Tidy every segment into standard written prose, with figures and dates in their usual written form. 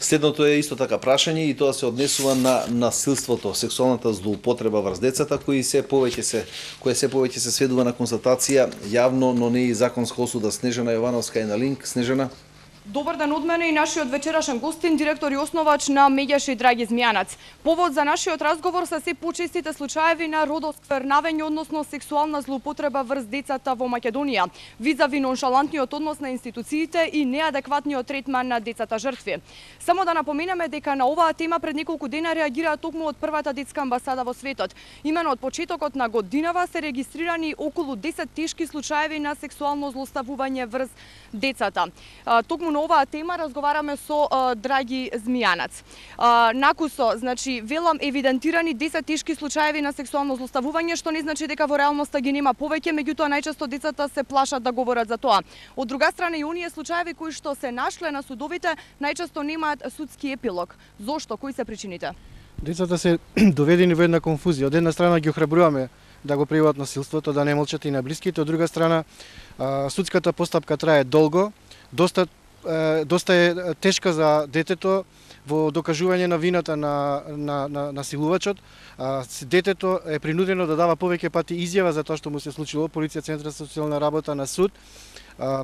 Следното е исто така прашање и тоа се однесува на насилството, сексуалната злоупотреба врз децата, која се повеќе се сведува на констатација јавно, но не и законска осуда. Снежана Јовановска е на линк. Снежана. Добар ден од мене и нашиот вечерашен гостин, директор и основач на Меѓаш и Драги Змијанац. Повод за нашиот разговор се се почестите случаеви на родосквернавање, односно сексуална злоупотреба врз децата во Македонија, визави ноншалантниот однос на институциите и неадекватниот третман на децата жртви. Само да напоменеме дека на оваа тема пред неколку дена реагираа токму од првата детска амбасада во светот. Имено од почетокот на годинава се регистрирани околу 10 тешки случаеви на сексуално злоставување врз децата. Токму на оваа тема разговараме со Драги Змијанац. Накусо, значи, велам евидентирани 10 тешки случаеви на сексуално злоставување, што не значи дека во реалноста ги нема повеќе, меѓутоа најчесто децата се плашат да говорат за тоа. Од друга страна и оние случаеви кои што се нашле на судовите најчесто немаат судски епилог. Зошто? Кои се причините? Децата се доведени во една конфузија. Од една страна ги охрабруваме да го пријават насилството, да не молчат и на блиските, од друга страна судската постапка трае долго, доста е тешка за детето во докажување на вината на насилувачот. Детето е принудено да дава повеќе пати изјава за тоа што му се случило, полиција, центар за социјална работа, на суд.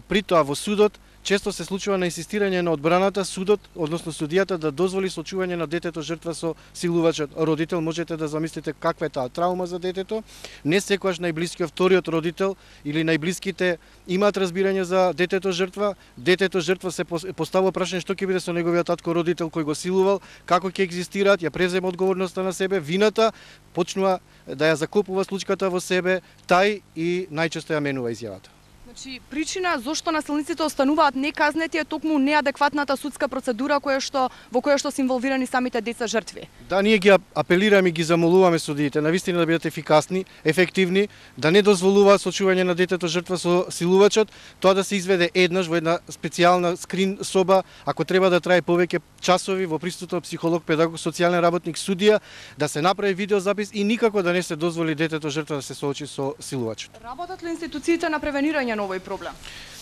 При тоа во судот често се случува на инсистирање на одбраната, судот, односно судијата, да дозволи сочување на детето жртва со силувачот родител. Можете да замислите каква е таа траума за детето. Не секогаш најблискиот вториот родител или најблиските имаат разбирање за детето жртва. Детето жртва се поставува прашање што ќе биде со неговиот татко родител кој го силувал, како ќе екзистираат, ја презема одговорноста на себе, вината почнува да ја закопува случката во себе, тај и најчесто ја менува изјавата. Значи, причина зошто насилниците остануваат неказнети е токму неадекватната судска процедура во која што се инволвирани самите деца жртви. Да, ние ги апелираме и ги замолуваме судиите навистина да бидат ефикасни, ефективни, да не дозволуваат сочување на детето жртва со силувачот, тоа да се изведе еднаш во една специјална скрин соба, ако треба да трае повеќе часови во присуство психолог, педагог, социјален работник, судија, да се направи видеозапис и никако да не се дозволи детето жртва да се соочи со силувачот. Работат ли институциите на превенирање на овој проблем?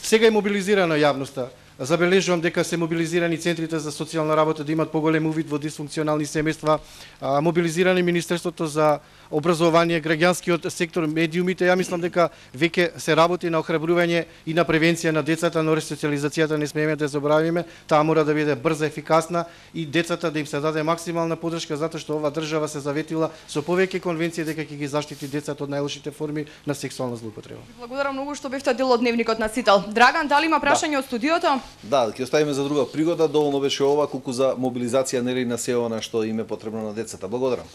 Сега е мобилизирана јавноста. Забележувам дека се мобилизирани центрите за социјална работа да имат поголем увид во дисфункционални семејства, мобилизирани Министерството за образование, граѓанскиот сектор, медиумите. Ја мислам дека веќе се работи на охрабрување и на превенција на децата, но ресоциализацијата не смееме да заборавиме. Таа мора да биде брза, ефикасна и децата да им се даде максимална подршка затоа што оваа држава се заветила со повеќе конвенции дека ќе ги заштити децата од најлошите форми на сексуална злоупотреба. Благодарам многу што бевте дел од дневникот на Сител. Драган, дали има прашање од студиото? Да, ќе оставиме за друга пригода. Доволно беше ова колку за мобилизација нели на сеона што им е потребно на децата. Благодарам.